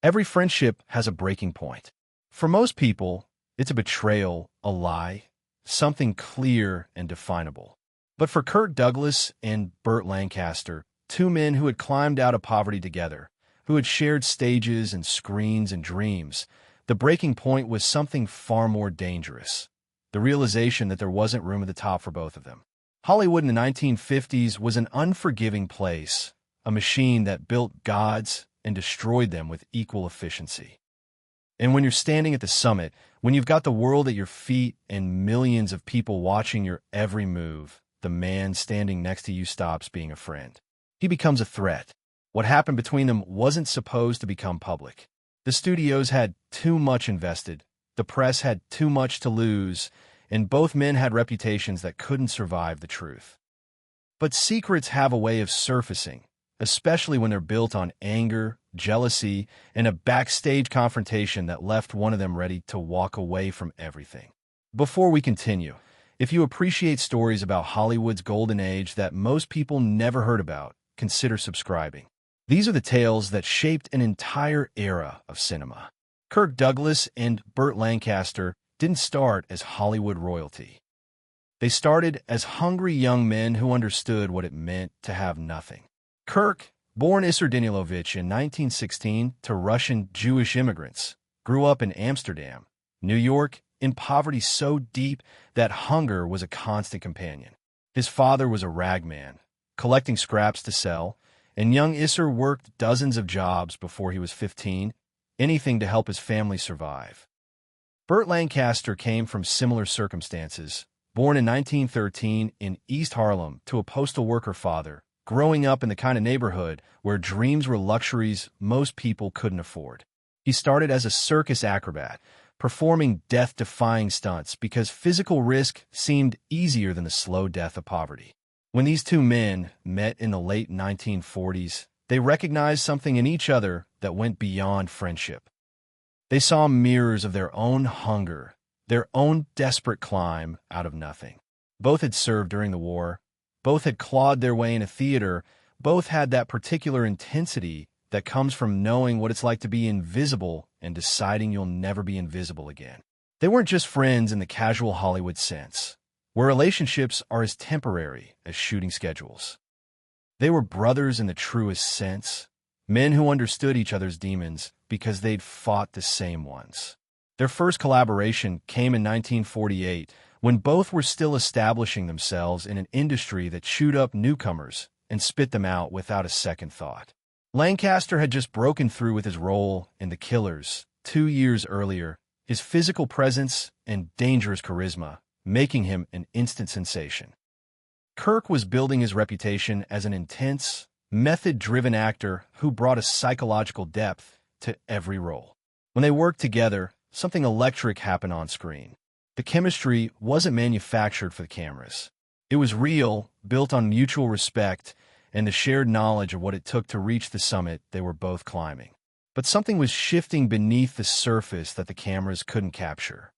Every friendship has a breaking point. For most people, it's a betrayal, a lie, something clear and definable. But for Kirk Douglas and Burt Lancaster, two men who had climbed out of poverty together, who had shared stages and screens and dreams, the breaking point was something far more dangerous: the realization that there wasn't room at the top for both of them. Hollywood in the 1950s was an unforgiving place, a machine that built gods and destroyed them with equal efficiency. And when you're standing at the summit, when you've got the world at your feet and millions of people watching your every move, the man standing next to you stops being a friend. He becomes a threat. What happened between them wasn't supposed to become public. The studios had too much invested, the press had too much to lose, and both men had reputations that couldn't survive the truth. But secrets have a way of surfacing, especially when they're built on anger, jealousy, and a backstage confrontation that left one of them ready to walk away from everything. Before we continue, if you appreciate stories about Hollywood's golden age that most people never heard about, consider subscribing. These are the tales that shaped an entire era of cinema. Kirk Douglas and Burt Lancaster didn't start as Hollywood royalty. They started as hungry young men who understood what it meant to have nothing. Kirk, born Isser Danilovich in 1916 to Russian Jewish immigrants, grew up in Amsterdam, New York, in poverty so deep that hunger was a constant companion. His father was a ragman, collecting scraps to sell, and young Isser worked dozens of jobs before he was 15, anything to help his family survive. Burt Lancaster came from similar circumstances, born in 1913 in East Harlem to a postal worker father, growing up in the kind of neighborhood where dreams were luxuries most people couldn't afford. He started as a circus acrobat, performing death-defying stunts because physical risk seemed easier than the slow death of poverty. When these two men met in the late 1940s, they recognized something in each other that went beyond friendship. They saw mirrors of their own hunger, their own desperate climb out of nothing. Both had served during the war. Both had clawed their way in a theater. Both had that particular intensity that comes from knowing what it's like to be invisible and deciding you'll never be invisible again. They weren't just friends in the casual Hollywood sense, where relationships are as temporary as shooting schedules. They were brothers in the truest sense, men who understood each other's demons because they'd fought the same ones. Their first collaboration came in 1948, when both were still establishing themselves in an industry that chewed up newcomers and spit them out without a second thought. Lancaster had just broken through with his role in The Killers 2 years earlier, his physical presence and dangerous charisma making him an instant sensation. Kirk was building his reputation as an intense, method-driven actor who brought a psychological depth to every role. When they worked together, something electric happened on screen. The chemistry wasn't manufactured for the cameras. It was real, built on mutual respect and the shared knowledge of what it took to reach the summit they were both climbing. But something was shifting beneath the surface that the cameras couldn't capture.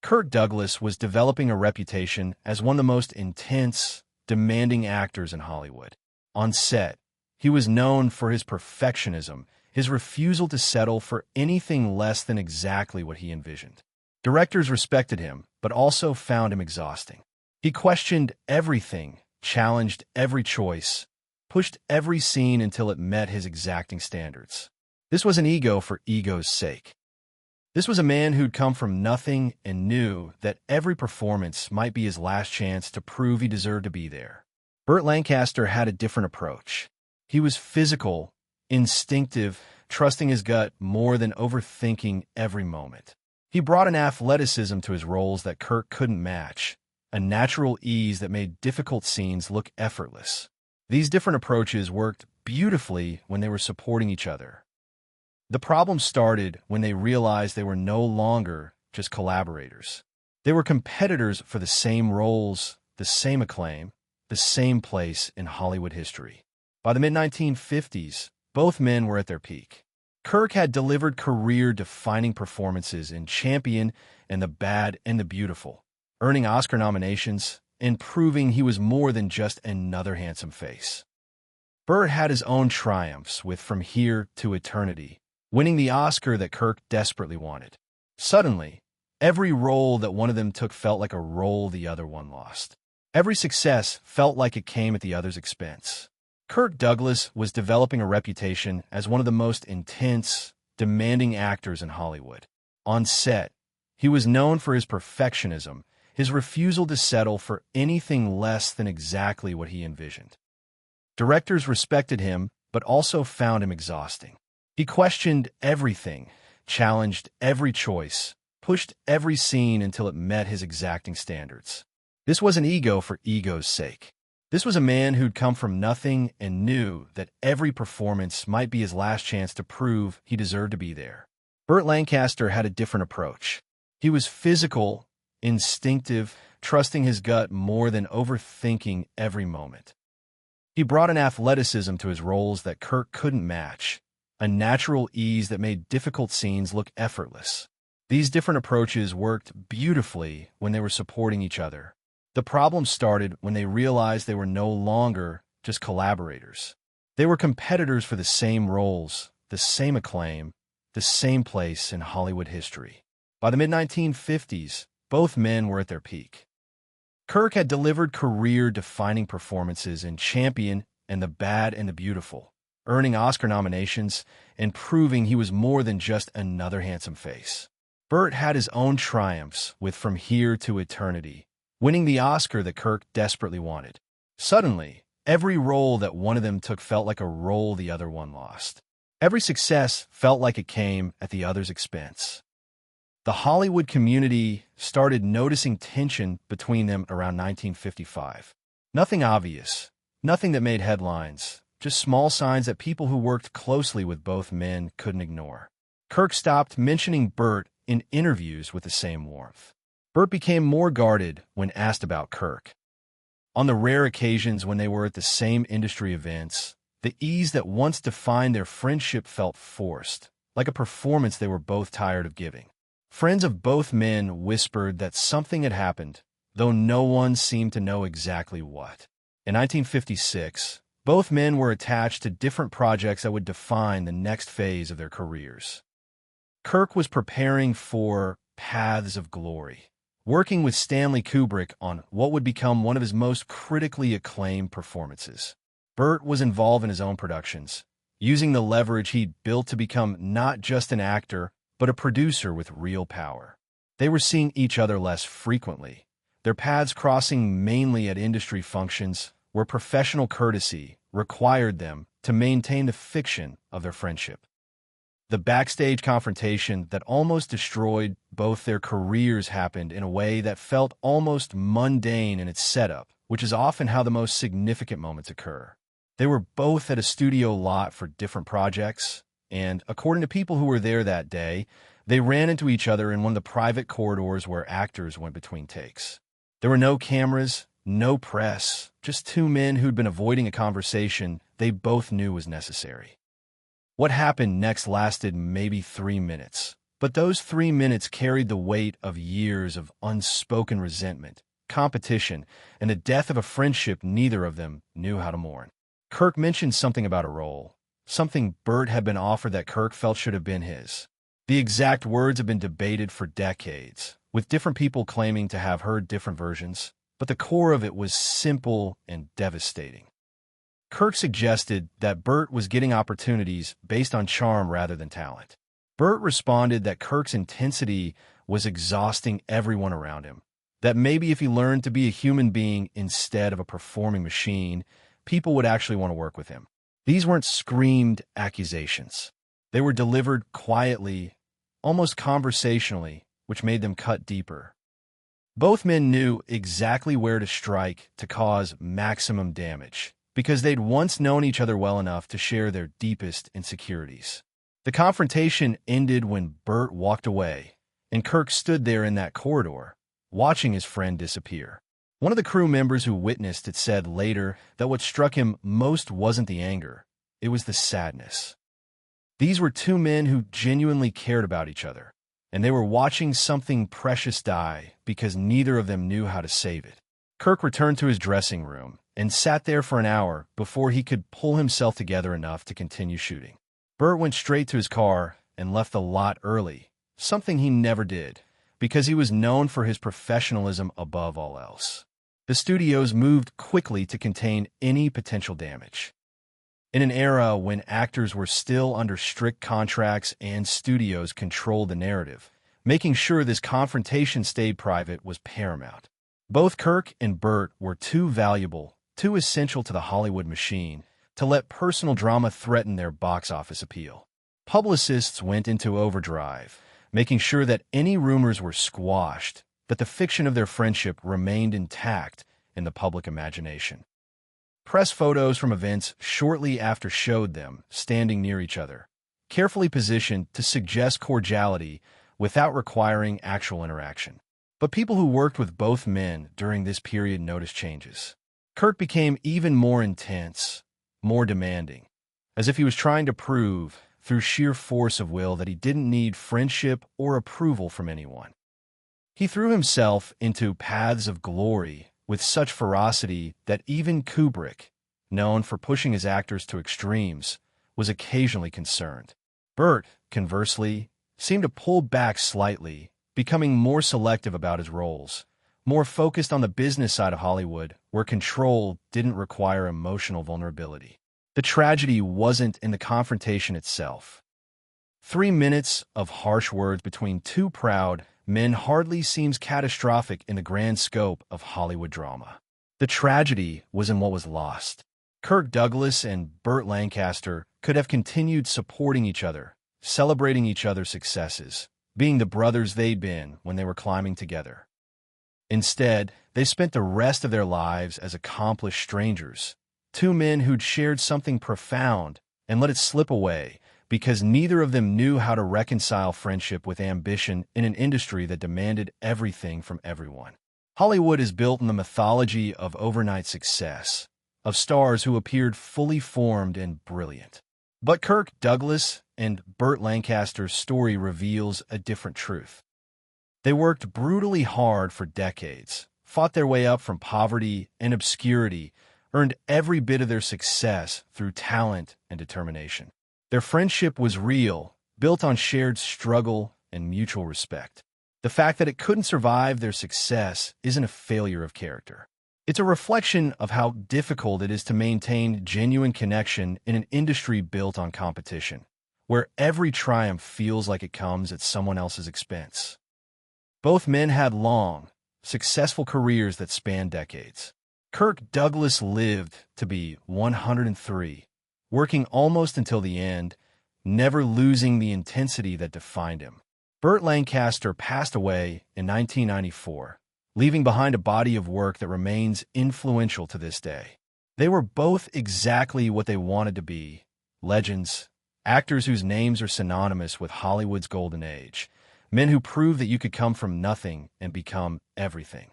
Kirk Douglas was developing a reputation as one of the most intense, demanding actors in Hollywood. On set, he was known for his perfectionism, his refusal to settle for anything less than exactly what he envisioned. Directors respected him, but also found him exhausting. He questioned everything, challenged every choice, pushed every scene until it met his exacting standards. This wasn't ego for ego's sake. This was a man who'd come from nothing and knew that every performance might be his last chance to prove he deserved to be there. Burt Lancaster had a different approach. He was physical, instinctive, trusting his gut more than overthinking every moment. He brought an athleticism to his roles that Kirk couldn't match, a natural ease that made difficult scenes look effortless. These different approaches worked beautifully when they were supporting each other. The problem started when they realized they were no longer just collaborators. They were competitors for the same roles, the same acclaim, the same place in Hollywood history. By the mid-1950s, both men were at their peak. Kirk had delivered career-defining performances in Champion and The Bad and the Beautiful, earning Oscar nominations and proving he was more than just another handsome face. Burt had his own triumphs with From Here to Eternity, winning the Oscar that Kirk desperately wanted. Suddenly, every role that one of them took felt like a role the other one lost. Every success felt like it came at the other's expense. Kirk Douglas was developing a reputation as one of the most intense, demanding actors in Hollywood. On set, he was known for his perfectionism, his refusal to settle for anything less than exactly what he envisioned. Directors respected him, but also found him exhausting. He questioned everything, challenged every choice, pushed every scene until it met his exacting standards. This wasn't ego for ego's sake. This was a man who'd come from nothing and knew that every performance might be his last chance to prove he deserved to be there. Burt Lancaster had a different approach. He was physical, instinctive, trusting his gut more than overthinking every moment. He brought an athleticism to his roles that Kirk couldn't match, a natural ease that made difficult scenes look effortless. These different approaches worked beautifully when they were supporting each other. The problem started when they realized they were no longer just collaborators. They were competitors for the same roles, the same acclaim, the same place in Hollywood history. By the mid-1950s, both men were at their peak. Kirk had delivered career-defining performances in Champion and The Bad and the Beautiful, earning Oscar nominations and proving he was more than just another handsome face. Burt had his own triumphs with From Here to Eternity, winning the Oscar that Kirk desperately wanted. Suddenly, every role that one of them took felt like a role the other one lost. Every success felt like it came at the other's expense. The Hollywood community started noticing tension between them around 1955. Nothing obvious, nothing that made headlines, just small signs that people who worked closely with both men couldn't ignore. Kirk stopped mentioning Burt in interviews with the same warmth. Burt became more guarded when asked about Kirk. On the rare occasions when they were at the same industry events, the ease that once defined their friendship felt forced, like a performance they were both tired of giving. Friends of both men whispered that something had happened, though no one seemed to know exactly what. In 1956, both men were attached to different projects that would define the next phase of their careers. Kirk was preparing for Paths of Glory, working with Stanley Kubrick on what would become one of his most critically acclaimed performances. Burt was involved in his own productions, using the leverage he'd built to become not just an actor, but a producer with real power. They were seeing each other less frequently, their paths crossing mainly at industry functions where professional courtesy required them to maintain the fiction of their friendship. The backstage confrontation that almost destroyed both their careers happened in a way that felt almost mundane in its setup, which is often how the most significant moments occur. They were both at a studio lot for different projects, and according to people who were there that day, they ran into each other in one of the private corridors where actors went between takes. There were no cameras, no press, just two men who'd been avoiding a conversation they both knew was necessary. What happened next lasted maybe 3 minutes, but those 3 minutes carried the weight of years of unspoken resentment, competition, and the death of a friendship neither of them knew how to mourn. Kirk mentioned something about a role, something Burt had been offered that Kirk felt should have been his. The exact words have been debated for decades, with different people claiming to have heard different versions, but the core of it was simple and devastating. Kirk suggested that Burt was getting opportunities based on charm rather than talent. Burt responded that Kirk's intensity was exhausting everyone around him, that maybe if he learned to be a human being instead of a performing machine, people would actually want to work with him. These weren't screamed accusations. They were delivered quietly, almost conversationally, which made them cut deeper. Both men knew exactly where to strike to cause maximum damage, because they'd once known each other well enough to share their deepest insecurities. The confrontation ended when Burt walked away, and Kirk stood there in that corridor, watching his friend disappear. One of the crew members who witnessed it said later that what struck him most wasn't the anger, it was the sadness. These were two men who genuinely cared about each other, and they were watching something precious die because neither of them knew how to save it. Kirk returned to his dressing room and sat there for an hour before he could pull himself together enough to continue shooting. Burt went straight to his car and left the lot early, something he never did, because he was known for his professionalism above all else. The studios moved quickly to contain any potential damage. In an era when actors were still under strict contracts and studios controlled the narrative, making sure this confrontation stayed private was paramount. Both Kirk and Burt were too valuable, too essential to the Hollywood machine, to let personal drama threaten their box office appeal. Publicists went into overdrive, making sure that any rumors were squashed, that the fiction of their friendship remained intact in the public imagination. Press photos from events shortly after showed them standing near each other, carefully positioned to suggest cordiality without requiring actual interaction. But people who worked with both men during this period noticed changes. Kirk became even more intense, more demanding, as if he was trying to prove, through sheer force of will, that he didn't need friendship or approval from anyone. He threw himself into paths of glory with such ferocity that even Kubrick, known for pushing his actors to extremes, was occasionally concerned. Burt, conversely, seemed to pull back slightly, becoming more selective about his roles, more focused on the business side of Hollywood, where control didn't require emotional vulnerability. The tragedy wasn't in the confrontation itself. 3 minutes of harsh words between two proud men hardly seems catastrophic in the grand scope of Hollywood drama. The tragedy was in what was lost. Kirk Douglas and Burt Lancaster could have continued supporting each other, celebrating each other's successes, being the brothers they'd been when they were climbing together. Instead, they spent the rest of their lives as accomplished strangers, two men who'd shared something profound and let it slip away because neither of them knew how to reconcile friendship with ambition in an industry that demanded everything from everyone. Hollywood is built on the mythology of overnight success, of stars who appeared fully formed and brilliant. But Kirk Douglas and Burt Lancaster's story reveals a different truth. They worked brutally hard for decades, fought their way up from poverty and obscurity, earned every bit of their success through talent and determination. Their friendship was real, built on shared struggle and mutual respect. The fact that it couldn't survive their success isn't a failure of character. It's a reflection of how difficult it is to maintain genuine connection in an industry built on competition, where every triumph feels like it comes at someone else's expense. Both men had long, successful careers that spanned decades. Kirk Douglas lived to be 103, working almost until the end, never losing the intensity that defined him. Burt Lancaster passed away in 1994, leaving behind a body of work that remains influential to this day. They were both exactly what they wanted to be, legends, actors whose names are synonymous with Hollywood's golden age, men who proved that you could come from nothing and become everything.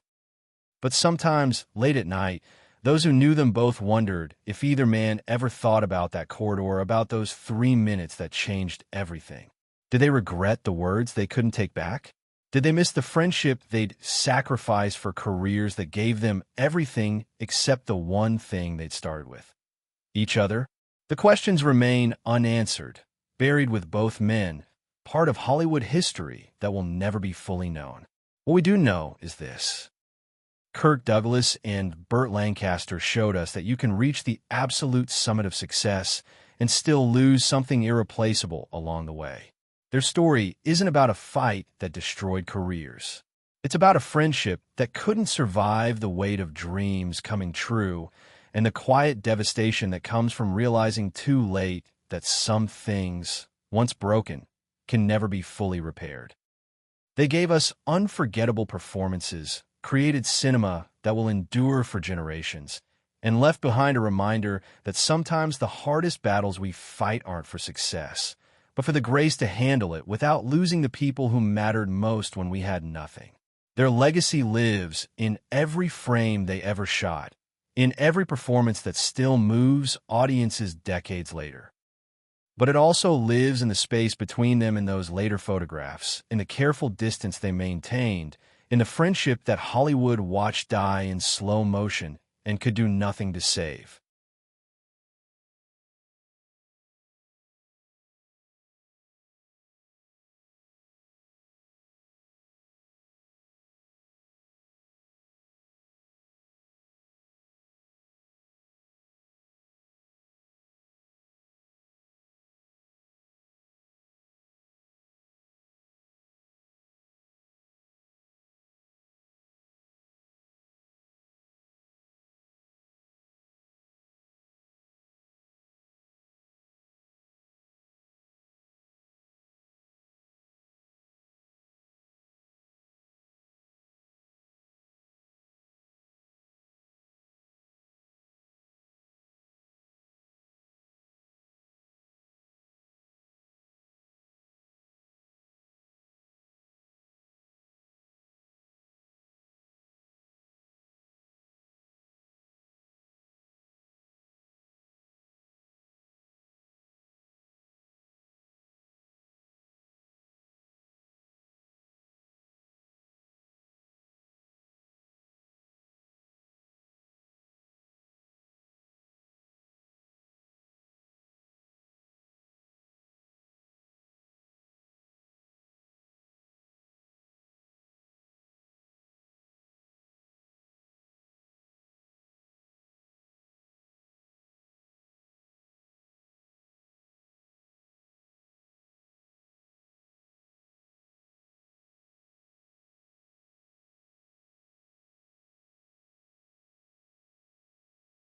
But sometimes, late at night, those who knew them both wondered if either man ever thought about that corridor, about those 3 minutes that changed everything. Did they regret the words they couldn't take back? Did they miss the friendship they'd sacrificed for careers that gave them everything except the one thing they'd started with? Each other? The questions remain unanswered, buried with both men, part of Hollywood history that will never be fully known. What we do know is this. Kirk Douglas and Burt Lancaster showed us that you can reach the absolute summit of success and still lose something irreplaceable along the way. Their story isn't about a fight that destroyed careers. It's about a friendship that couldn't survive the weight of dreams coming true and the quiet devastation that comes from realizing too late that some things, once broken, can never be fully repaired. They gave us unforgettable performances, created cinema that will endure for generations, and left behind a reminder that sometimes the hardest battles we fight aren't for success, but for the grace to handle it without losing the people who mattered most when we had nothing. Their legacy lives in every frame they ever shot, in every performance that still moves audiences decades later. But it also lives in the space between them and those later photographs, in the careful distance they maintained, in the friendship that Hollywood watched die in slow motion and could do nothing to save.